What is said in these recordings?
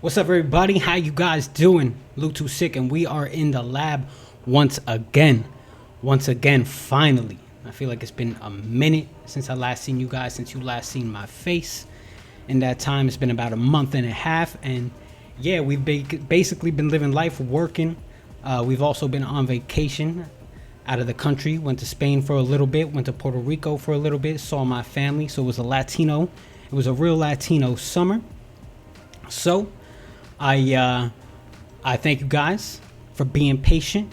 What's up, everybody? How you guys doing? Luke Too Sick, and we are in the lab once again. Finally. I feel like it's been a minute since I last seen you guys, since you last seen my face. In that time, it's been about a month and a half, and yeah, we've basically been living life, working. We've also been on vacation out of the country. Went to Spain for a little bit, went to Puerto Rico for a little bit, saw my family. So it was a real Latino summer. So I thank you guys for being patient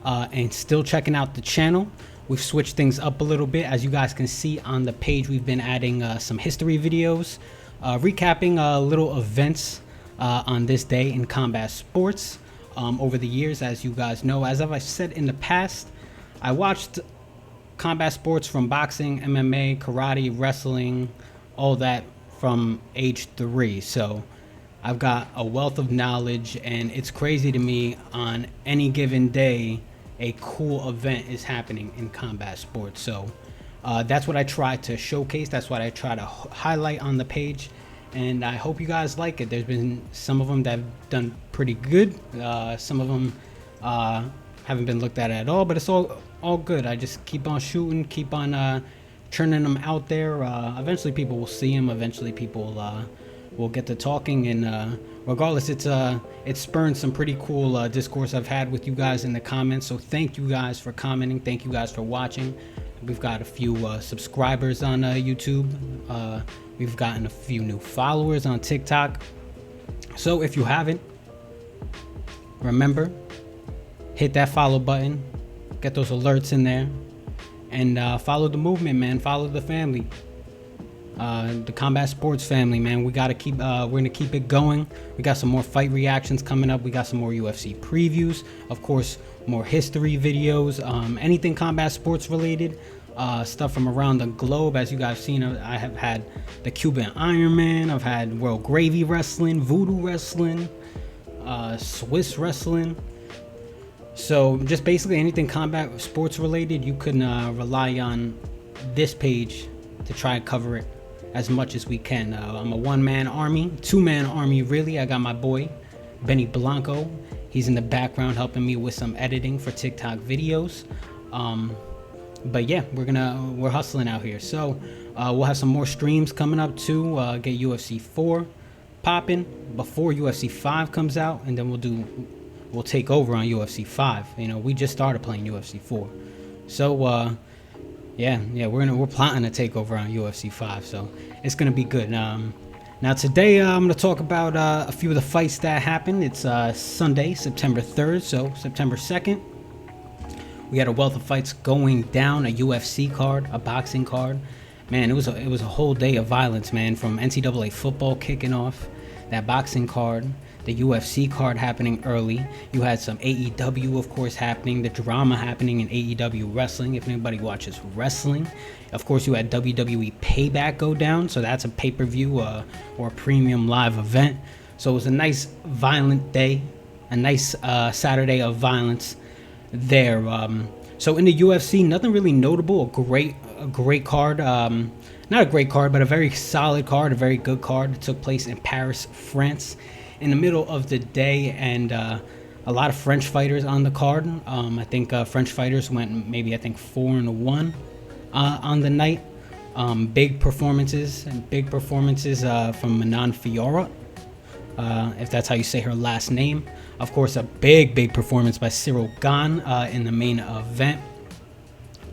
and still checking out the channel. We've switched things up a little bit. As you guys can see on the page, we've been adding some history videos, recapping little events on this day in combat sports over the years. As you guys know, as I've said in the past, I watched combat sports from boxing, MMA, karate, wrestling, all that from age 3. So I've got a wealth of knowledge, and it's crazy to me on any given day a cool event is happening in combat sports. So that's what I try to showcase. That's what I try to highlight on the page, and I hope you guys like it. There's been some of them that have done pretty good. Some of them haven't been looked at all, but it's all good. I just keep on shooting, keep on churning them out there. Eventually people will see them. Eventually people we'll get to talking, and regardless, it's spurned some pretty cool discourse I've had with you guys in the comments. So thank you guys for commenting. Thank you guys for watching. We've got a few subscribers on YouTube. We've gotten a few new followers on TikTok. So if you haven't, remember, hit that follow button, get those alerts in there, and follow the movement, man. Follow the family. The combat sports family, man. We gotta keep we're gonna keep it going. We got some more fight reactions coming up. We got some more UFC previews, of course, more history videos, anything combat sports related, stuff from around the globe. As you guys seen, I have had the Cuban Iron Man, I've had World Gravy Wrestling, Voodoo Wrestling, Swiss Wrestling. So just basically anything combat sports related, you can rely on this page to try and cover it as much as we can. I'm a two-man army really. I got my boy Benny Blanco. He's in the background helping me with some editing for TikTok videos. But yeah, we're hustling out here. So we'll have some more streams coming up too. Get UFC 4 popping before UFC 5 comes out, and then we'll take over on UFC 5. You know, we just started playing UFC 4. So yeah, we're plotting to take over on UFC 5, so it's gonna be good. Now today I'm gonna talk about a few of the fights that happened. It's Sunday, September 3rd, so September 2nd. We had a wealth of fights going down, a UFC card, a boxing card. Man, it was a whole day of violence, man, from NCAA football kicking off, that boxing card, the UFC card happening early. You had some AEW, of course, happening, the drama happening in AEW wrestling, if anybody watches wrestling. Of course, you had WWE Payback go down, so that's a pay-per-view or a premium live event. So it was a nice violent day, a nice Saturday of violence there. So in the UFC, nothing really notable. A great card. Not a great card, but a very solid card, a very good card. It took place in Paris, France, in the middle of the day, and a lot of French fighters on the card. I think French fighters went maybe 4-1 on the night. Big performances from Manon Fiorot, if that's how you say her last name. Of course, a big performance by Cyril Gane in the main event.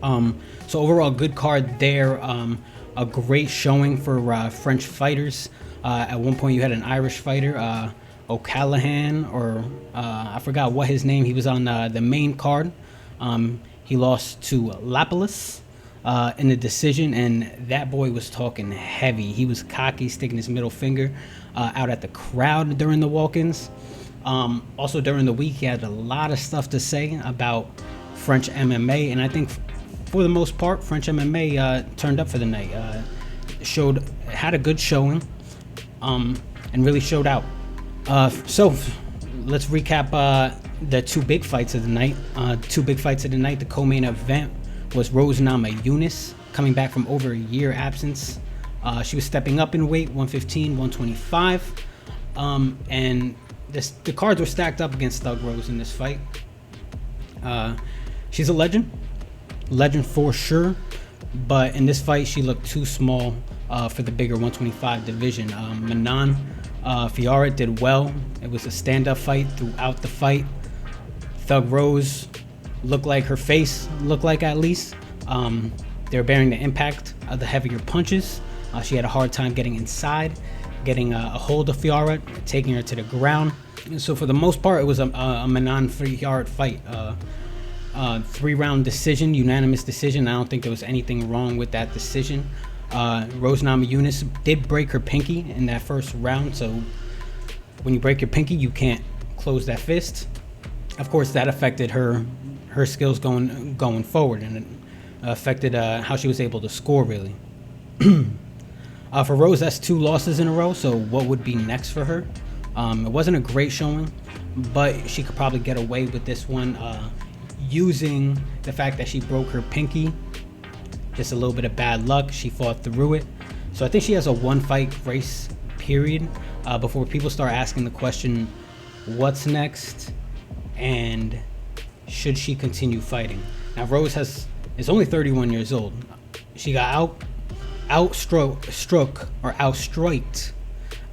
So overall, good card there. A great showing for French fighters. At one point, you had an Irish fighter, O'Callaghan, or I forgot what his name. He was on the main card. He lost to Lapalus in the decision, and that boy was talking heavy. He was cocky, sticking his middle finger out at the crowd during the walk-ins. Also during the week, he had a lot of stuff to say about French MMA, and I think for the most part, French MMA turned up for the night. Had a good showing. and really showed out. So let's recap the two big fights of the night. The co-main event was Rose Namajunas, coming back from over a year absence. She was stepping up in weight, 115, 125. And the cards were stacked up against Thug Rose in this fight. She's a legend for sure, but in this fight she looked too small for the bigger 125 division. Manon Fiorot did well. It was a stand-up fight throughout the fight. Thug Rose looked like her face looked like, at least. They were bearing the impact of the heavier punches. She had a hard time getting inside, getting a hold of Fiorot, taking her to the ground. And so for the most part, it was a Manon Fiorot fight. 3-round decision, unanimous decision. I don't think there was anything wrong with that decision. Rose Namajunas did break her pinky in that first round, so when you break your pinky, you can't close that fist. Of course, that affected her skills going forward, and it affected how she was able to score, really. For Rose, that's 2 losses in a row, so what would be next for her? It wasn't a great showing, but she could probably get away with this one using the fact that she broke her pinky. Just a little bit of bad luck. She fought through it. So I think she has a 1-fight grace period before people start asking the question, what's next and should she continue fighting? Now Rose is only 31 years old. She got outstroked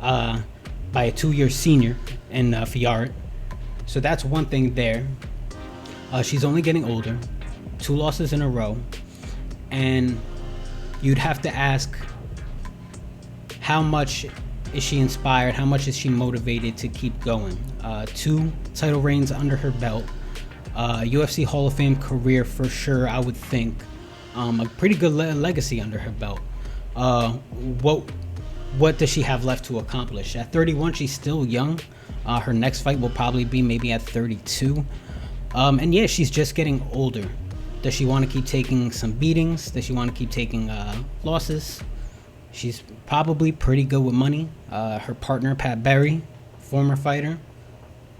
by a 2-year senior in Fiorot. So that's one thing there. She's only getting older, 2 losses in a row, and you'd have to ask, how much is she inspired? How much is she motivated to keep going? 2 title reigns under her belt, UFC Hall of Fame career for sure, I would think. A pretty good legacy under her belt. What does she have left to accomplish? At 31, she's still young. Her next fight will probably be maybe at 32. And yeah, she's just getting older. Does she want to keep taking some beatings? Does she want to keep taking losses? She's probably pretty good with money. Her partner, Pat Berry, former fighter,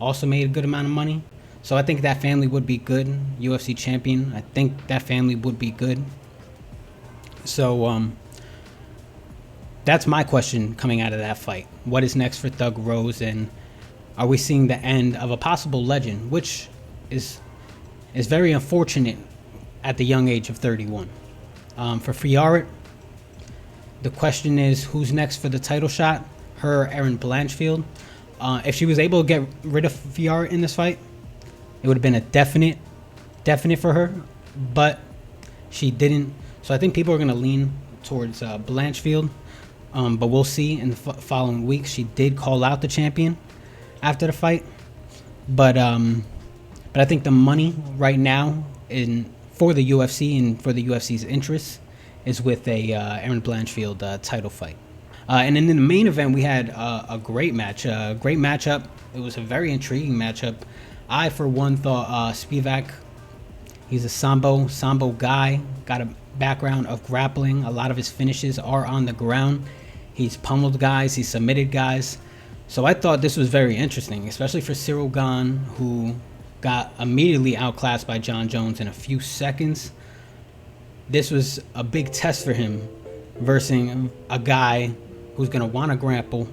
also made a good amount of money. So I think that family would be good. UFC champion, I think that family would be good. So that's my question coming out of that fight. What is next for Thug Rose, and are we seeing the end of a possible legend, which is very unfortunate at the young age of 31. For Fiorot, the question is, who's next for the title shot? Her, Erin Blanchfield. If she was able to get rid of Fiorot in this fight, it would have been a definite for her, but she didn't. So I think people are going to lean towards Blanchfield, but we'll see in the following weeks. She did call out the champion after the fight, but I think the money right now for the UFC and for the UFC's interests is with a Erin Blanchfield title fight. And then in the main event, we had a great matchup. It was a very intriguing matchup. I, for one, thought Spivak, he's a Sambo guy, got a background of grappling. A lot of his finishes are on the ground. He's pummeled guys, he's submitted guys. So I thought this was very interesting, especially for Cyril Gane, who got immediately outclassed by John Jones in a few seconds. This was a big test for him versus a guy who's going to want to grapple,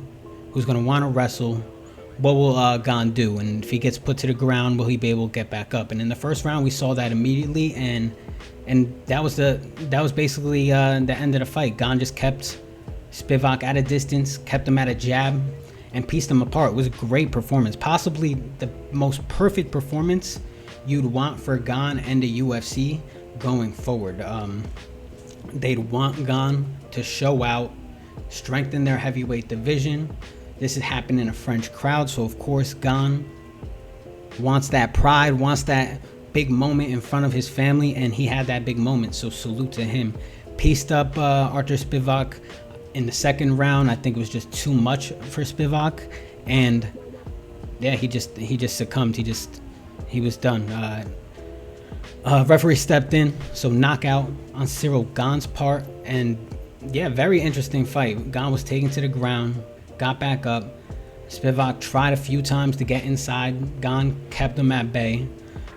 who's going to want to wrestle. What will Gane do? And if he gets put to the ground, will he be able to get back up? And in the first round, we saw that immediately, and that was basically the end of the fight. Gane just kept Spivak at a distance, kept him at a jab, and pieced them apart. It was a great performance, possibly the most perfect performance you'd want for Gane and the UFC going forward. They'd want Gane to show out, strengthen their heavyweight division. This has happened in a French crowd, so of course Gane wants that pride, wants that big moment in front of his family, and he had that big moment, so salute to him. Pieced up Artur Spivak in the second round. I think it was just too much for Spivak, and yeah, he just succumbed. He was done. Referee stepped in, so knockout on Cyril Gane's part, and yeah, very interesting fight. Gane was taken to the ground, got back up. Spivak tried a few times to get inside. Gane kept him at bay.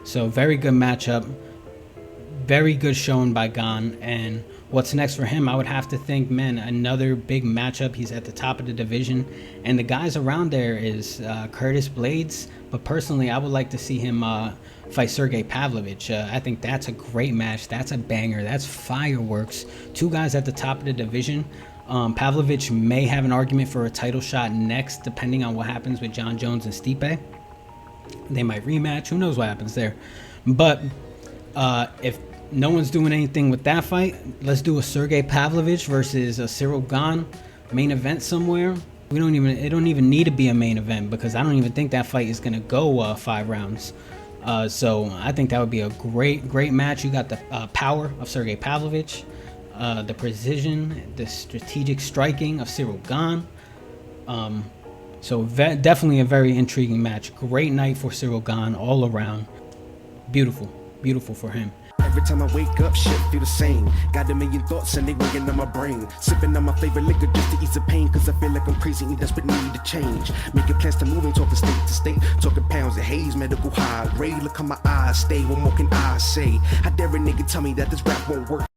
So very good matchup. Very good showing by Gane. And what's next for him? I would have to think, man, another big matchup. He's at the top of the division. And the guys around there is Curtis Blades. But personally, I would like to see him fight Sergey Pavlovich. I think that's a great match. That's a banger. That's fireworks. Two guys at the top of the division. Pavlovich may have an argument for a title shot next, depending on what happens with John Jones and Stipe. They might rematch. Who knows what happens there? But if no one's doing anything with that fight, let's do a Sergey Pavlovich versus a Cyril Gane main event somewhere. It don't even need to be a main event, because I don't even think that fight is gonna go 5 rounds. So I think that would be a great match. You got the power of Sergey Pavlovich, the precision, the strategic striking of Cyril Gane. So definitely a very intriguing match. Great night for Cyril Gane all around. Beautiful for him. Every time I wake up, shit feel the same. Got a million thoughts and they weighing on my brain. Sipping on my favorite liquor just to ease the pain, cause I feel like I'm crazy and desperate need to change. Making plans to move and talking state to state. Talking pounds and haze, medical high. Ray, look how my eyes stay. What more can I say? How dare a nigga tell me that this rap won't work?